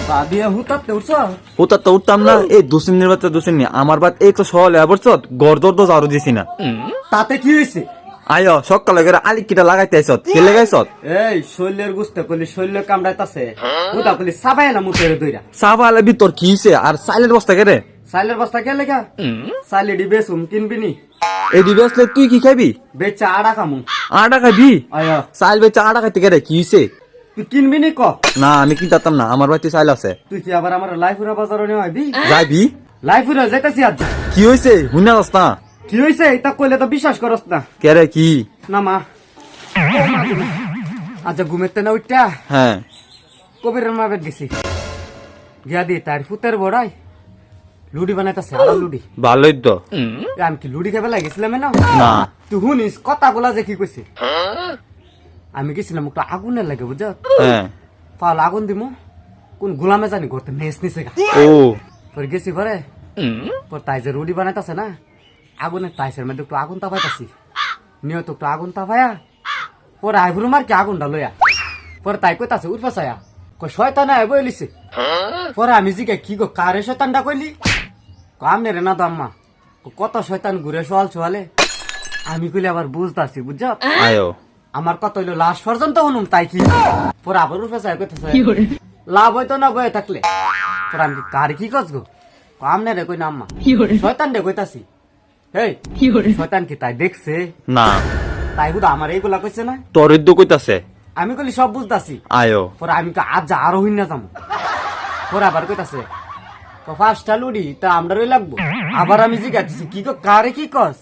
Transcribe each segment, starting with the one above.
বাদিয়া হুতাতে উঠছ হুতা তো উঠতাম না এই দুসিনের বাচ্চা দুসিনি আমার বাদ এই তো সহলে আবরছ গড়দর তো জারু দিছি না তাতে কি হইছে আয় সকালে করে আলি কিটা লাগাইতে আইছত কে লাগাইছত এই শৈলের গুস্তে কলি শৈল কামড়াইতাছে হুতা কলি সাবাই না মুতের দইরা সাবালে ভিতর কি হইছে আর সাইলের বস্তা কেরে সাইলের বস্তা কে লেখা সাইলে ডিবে সুম কিনবি নি এই দিবে আসলে তুই কি খাবি বেচা আড়া খামু আটা খাবি আয় সাইল বেচা আটা খাইতে কেরে কি হইছে তুই কিনবি নি ক না আমি কিনতাম না আমার বাড়িতে সাইল আছে তুই কি আবার আমার লাইফুরা বাজারে নিয়ে আইবি যাইবি লাইফুরা যাইতাছি আজ কি হইছে হুইনা যাস না কি হইছে এটা কইলে তো বিশ্বাস করস না কেরে কি না মা আচ্ছা ঘুমেতে না উঠটা হ্যাঁ কবিরের মাবের গেছি গিয়া দি তার ফুতের বড়াই লুডি বানাইতাছে আর লুডি ভালোই তো আমি কি লুডি খাবে লাগেছিলাম না না তুই শুনিস কথাগুলা যে কি কইছে আমি গেছিলাম একটা আগুনের লাগে বুঝছ হ্যাঁ পাল আগুন দিমু কোন গোলামে জানি করতে নেস নিছে গা ও পরে গেছি পরে পর তাই যে রুডি বানাইতাছে না আগুনের তাইসের মধ্যে একটু আগুন তাপাইতাছি নিয়ত একটু আগুন তাপায়া পরে আইভুরু মার কি আগুনটা লইয়া পরে তাই কইতাছে উঠবা চায়া কই শয়তান আইব এলিছে পরে আমি জিগে কি গো কারে শয়তানটা কইলি কামনে রে না তো আম্মা কত শয়তান ঘুরে সোয়ালে আমি কইলে আবার বুঝতাছি বুঝছ আয়ো আমার কত হইলো লাশ পর্যন্ত শুনুম তাই কি পরে আবার উঠবা চায়া কইতাছে লাভ হইতো না বয়ে থাকলে পরে আমি কারে কি কস গো কামনে রে কই না আম্মা শয়তান রে কইতাছি এই শয়তান কি তাই দেখছে না তাই বুঝা আমার এইগুলা কইছে না তোর ইদ্দু কইতাছে আমি কইলি সব বুঝতাছি আয়ো পরে আমি আজ যা আরো হইন না যাবো পরে আবার কইতাছে পাঁচটা লুডি তা আমরা রই লাগবো আবার আমি জিজ্ঞাসি কি কো কারে কি কস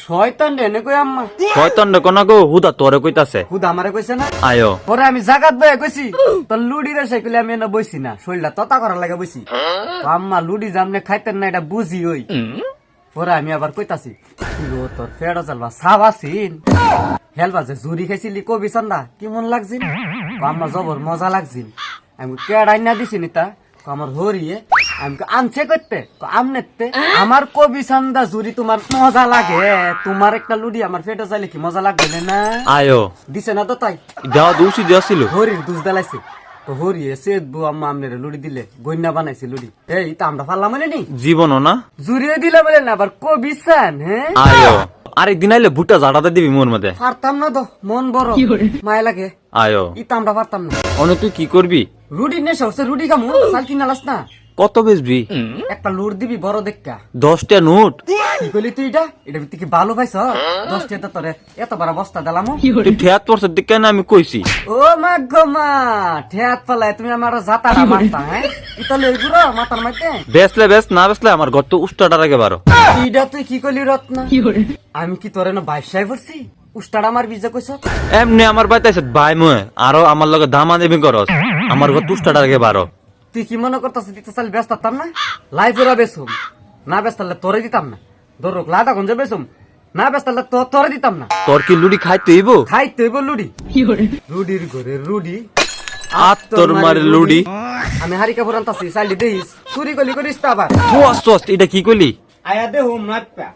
শয়তান রে নে কই আম্মা শয়তান রে কোনা গো হুদা তোরে কইতাছে হুদা আমারে কইছে না আয়ো পরে আমি জাগাত বয়ে কইছি তোর লুডি রে সাইকেলে আমি এনে বইছি না শরীরটা ততা করার লাগে বইছি আম্মা লুডি জামনে খাইতেন না এটা বুঝি ওই পরে আমি আবার কইতাছি ও তোর ফেড়ো চালবা সাবাসিন হেলবা যে জুরি খাইছিলি কবি চান্দা কেমন লাগছিল আম্মা জবর মজা লাগছিল আমি কেড়াই না দিছি নিতা আমার হরিয়ে আমি আনছে করতে আমনেতে আমার কবি চান্দা জুরি তোমার মজা লাগে তোমার একটা লুডি আমার ফেটো চাইলে কি মজা লাগবে না আয়ো দিছে না তো তাই দেওয়া দুসি দিয়াছিল হরির দুষ দেলাইছে তো হরিয়ে সেদ বউ আম্মা আমনের লুডি দিলে গইনা বানাইছে লুডি এই তা আমরা পারলাম মানে নি জীবনও না জুরিয়ে দিলে বলে না আবার কবি চান হ্যাঁ আয়ো আরেকদিন আইলে ভুট্টা ঝাড়াতে দিবি মোর মধ্যে পারতাম না তো মন বড় মায়া লাগে আয়ো ইতা আমরা পারতাম না অনে তুই কি করবি রুডি নেশা হচ্ছে রুডি কামু সাল কিনা লাস না কত বেচবি একটা লুট দিবি বড় দেখা 10টা নোট কি কইলি তুই এটা ভিত্তি কি ভালো পাইছ 10 টাকা তোরে এত বড় বস্তা দিলাম তুই ঠেয়াত পড়ছ দিকে না আমি কইছি ও মা গো মা ঠেয়াত পালায় তুমি আমার জাতাটা মারতা হ্যাঁ ইতা লই গুরো মাথার মধ্যে বেচলে বেচ না বেচলে আমার ঘর তো উষ্টাটার আগে বারো এইটা তুই কি কইলি রত্ন আমি কি তোরে না বাইশাই পড়ছি উষ্টাড়া আমার বিজা কইছ এমনি আমার বাড়িতে আছে ভাই ময় আরো আমার লগে দামা দেবি করস আমার ঘর তো উষ্টাটার আগে বারো তুই কি মনে করতেছিস দিতে চাল ব্যস্ত থাকতাম না লাইফেরা বেসুম না ব্যস্ত হলে তোরে দিতাম না ধরুক লাদা গঞ্জে বেসুম না ব্যস্ত হলে তোরে দিতাম না তোর কি লুডি খাইতে হইব খাইতে হইব লুডি রুডির ঘরে রুডি তোর মারে লুডি আমি হারিকা ফুরান্তাছি চাইলি দেইস চুরি কলি করিস তো আবার এটা কি কইলি আয়া দে হোম মাপা